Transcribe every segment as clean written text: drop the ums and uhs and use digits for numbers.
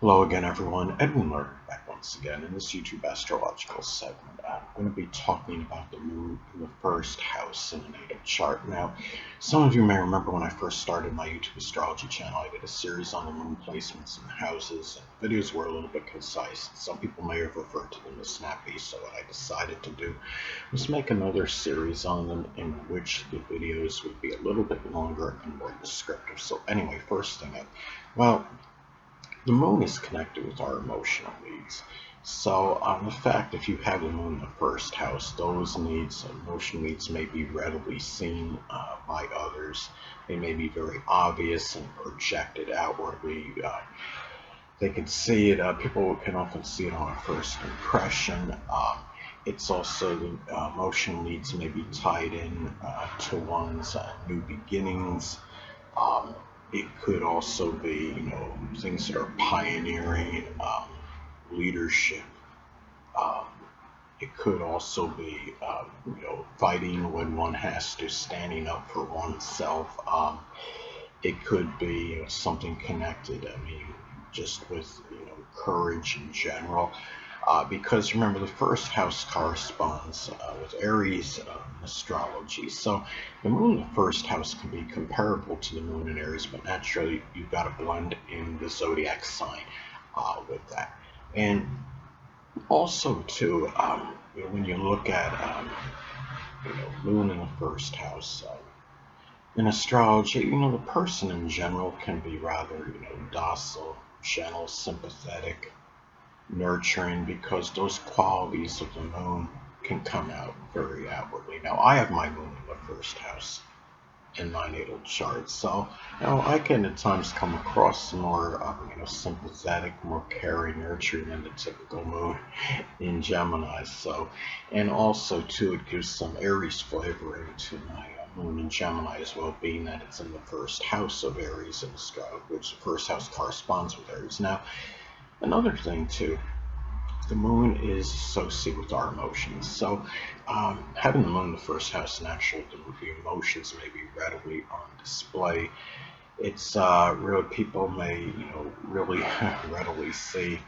Hello again, everyone. Edwin Learnard back once again in this YouTube astrological segment. I'm going to be talking about the moon in the first house in the natal chart. Now, some of you may remember when I first started my YouTube astrology channel, I did a series on the moon placements in the houses, and the videos were a little bit concise. Some people may have referred to them as snappy, so what I decided to do was make another series on them in which the videos would be a little bit longer and more descriptive. So anyway, first thing up, well, the moon is connected with our emotional needs. So, the fact if you have the moon in the first house, those needs, emotional needs, may be readily seen by others. They may be very obvious and projected outwardly. They can see it. People can often see it on a first impression. It's also the emotional needs may be tied in to one's new beginnings. Um, it could also be, things that are pioneering, leadership. Um, it could also be, fighting when one has to, standing up for oneself. It could be something connected. I mean, just with courage in general. Because remember, the first house corresponds with Aries in astrology. So the moon in the first house can be comparable to the moon in Aries, but naturally you've got to blend in the zodiac sign with that. And also, too, when you look at moon in the first house. In astrology, the person in general can be rather, docile, gentle, sympathetic, nurturing, because those qualities of the moon can come out very outwardly. Now, I have my moon in the first house in my natal chart, so I can at times come across more, sympathetic, more caring, nurturing than the typical moon in Gemini. So, and also too, it gives some Aries flavoring to my moon in Gemini as well, being that it's in the first house of Aries in astrology, which the first house corresponds with Aries. Now, another thing too, the moon is associated with our emotions. So, having the moon in the first house, naturally, the emotions may be readily on display. It's really, people may, really readily see,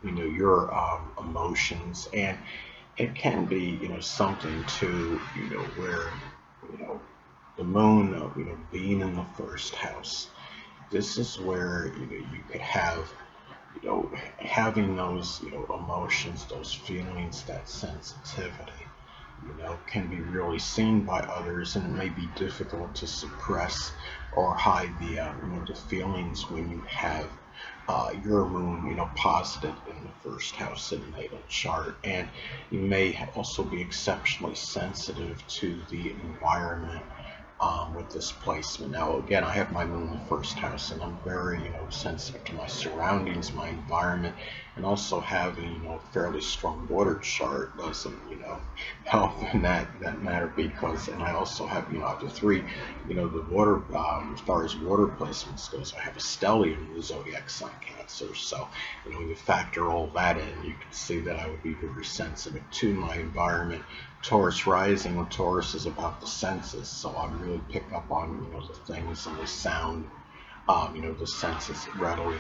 your emotions, and it can be, something to, where, you know, the moon, being in the first house. This is where, you could have, having those, emotions, those feelings, that sensitivity, can be really seen by others, and it may be difficult to suppress or hide the feelings when you have your moon, positive in the first house in the natal chart, and you may also be exceptionally sensitive to the environment with this placement. Now, again, I have my moon in the first house, and I'm very, sensitive to my surroundings, my environment, and also having, a fairly strong water chart doesn't, help in that matter, because, and I also have, I have the three, the water, as far as water placements goes, I have a stellium in the zodiac sign Cancer. So, when you factor all that in, you can see that I would be very sensitive to my environment. Taurus rising, when Taurus is about the senses, so I really pick up on the things and the sound, the senses readily.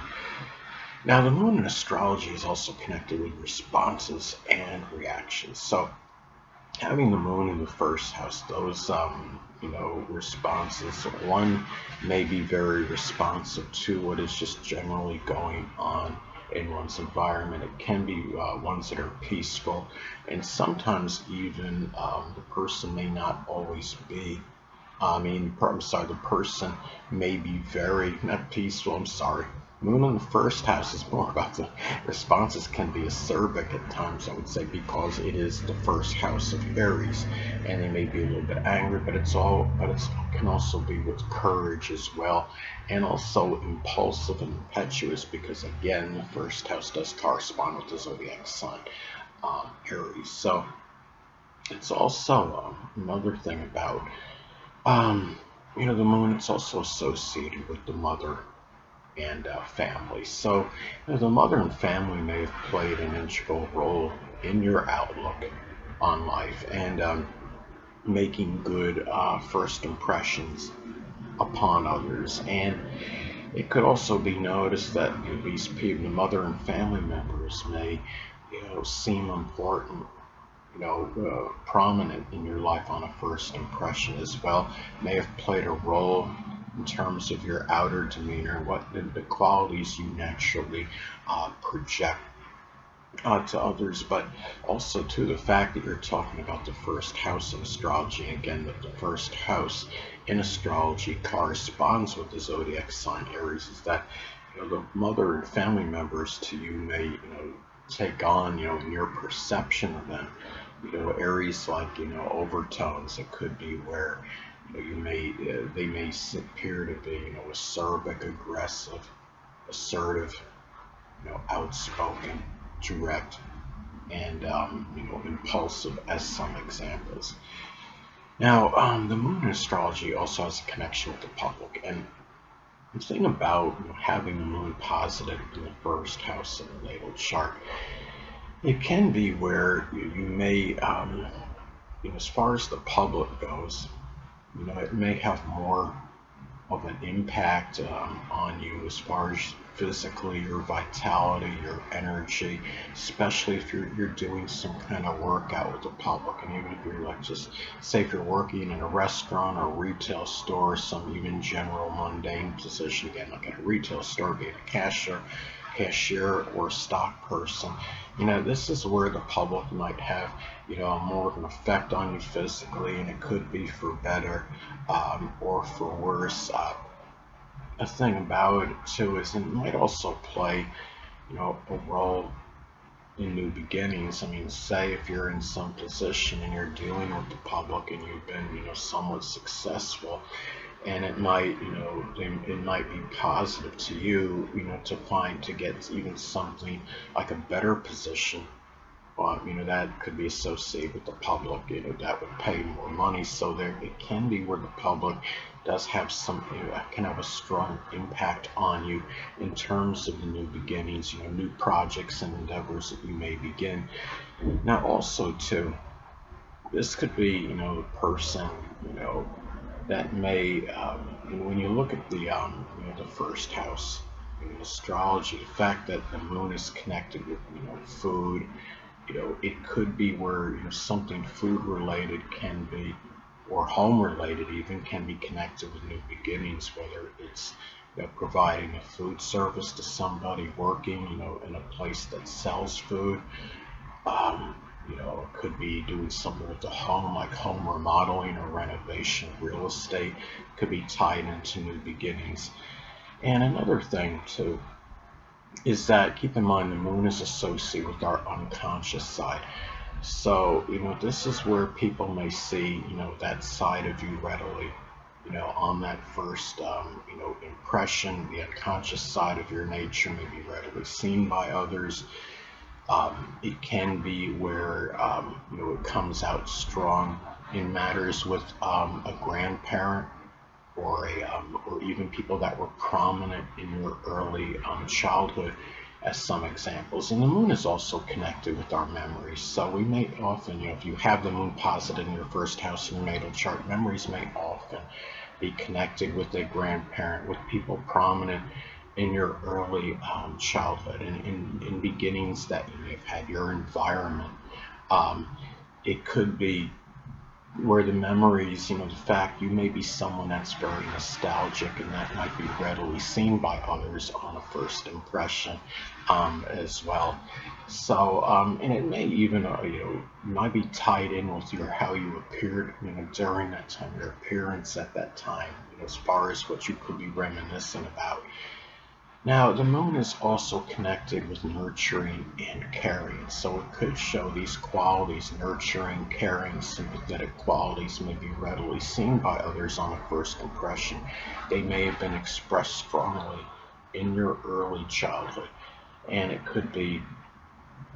Now, the moon in astrology is also connected with responses and reactions. So, having the moon in the first house, those responses, one may be very responsive to what is just generally going on in one's environment. It can be ones that are peaceful, and sometimes even the person may not always be. I'm sorry, the person may be very, not peaceful, I'm sorry. Moon in the first house is more about the responses can be acerbic at times, I would say, because it is the first house of Aries, and they may be a little bit angry, but it can also be with courage as well, and also impulsive and impetuous, because again, the first house does correspond with the zodiac sign, Aries. So it's also another thing about um, the moon, it's also associated with the mother and family. So, the mother and family may have played an integral role in your outlook on life, and making good first impressions upon others. And It could also be noticed that these people, the mother and family members, may seem important, prominent in your life on a first impression as well, may have played a role in terms of your outer demeanor, what the qualities you naturally project to others, but also to the fact that you're talking about the first house in astrology. Again, that the first house in astrology corresponds with the zodiac sign Aries. Is that the mother and family members to you may take on in your perception of them Aries like overtones. It could be where you may they may appear to be acerbic, aggressive, assertive, outspoken, direct, and impulsive as some examples. Now, the moon in astrology also has a connection with the public, and the thing about having the moon positive in the first house in the natal chart, it can be where you may, as far as the public goes, it may have more of an impact on you as far as physically, your vitality, your energy, especially if you're doing some kind of workout with the public. And even if you're like, just say if you're working in a restaurant or retail store, some even general mundane position, again like in a retail store, being a cashier or stock person, this is where the public might have more of an effect on you physically, and it could be for better or for worse. A thing about it too is it might also play a role in new beginnings. I mean, say if you're in some position and you're dealing with the public and you've been somewhat successful, and it might it might be positive to you to get even something like a better position. That could be associated with the public, that would pay more money. So there, it can be where the public does have some, can have a strong impact on you in terms of the new beginnings, new projects and endeavors that you may begin. Now, also too, this could be, the person, that may, when you look at the first house in astrology, the fact that the moon is connected with, food, it could be where something food related can be, or home related even, can be connected with new beginnings, whether it's providing a food service to somebody, working in a place that sells food. um, it could be doing something with the home, like home remodeling or renovation, real estate. It could be tied into new beginnings. And another thing too is that, keep in mind, the moon is associated with our unconscious side. So, this is where people may see, that side of you readily, on that first, impression. The unconscious side of your nature may be readily seen by others. It can be where, it comes out strong in matters with a grandparent, or even people that were prominent in your early childhood, as some examples. And the moon is also connected with our memories. So we may often, if you have the moon positive in your first house in your natal chart, memories may often be connected with a grandparent, with people prominent in your early childhood, and in beginnings that you may have had, your environment. Um, it could be where the memories, the fact you may be someone that's very nostalgic, and that might be readily seen by others on a first impression as well. So, and it may even, might be tied in with your how you appeared, during that time, your appearance at that time, as far as what you could be reminiscent about. Now, the moon is also connected with nurturing and caring, so it could show these qualities: nurturing, caring, sympathetic qualities may be readily seen by others on a first impression. They may have been expressed strongly in your early childhood, and it could be,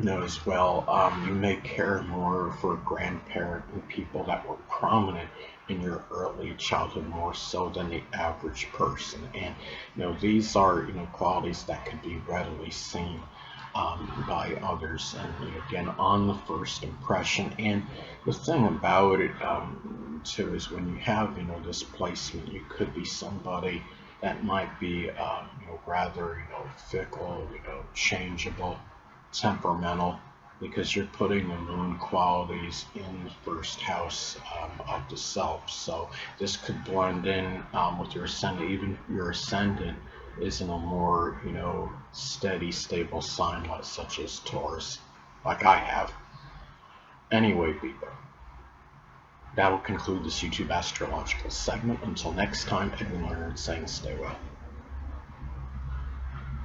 as well, you may care more for a grandparent and people that were prominent in your early childhood more so than the average person. And these are qualities that can be readily seen by others, and again on the first impression. And the thing about it too is when you have this placement, you could be somebody that might be, rather, fickle, changeable, temperamental, because you're putting the moon qualities in the first house of the self. So this could blend in with your ascendant. Even your ascendant is in a more, steady, stable sign, such as Taurus, like I have. Anyway, people, that will conclude this YouTube astrological segment. Until next time, Edwin Learnard saying stay well.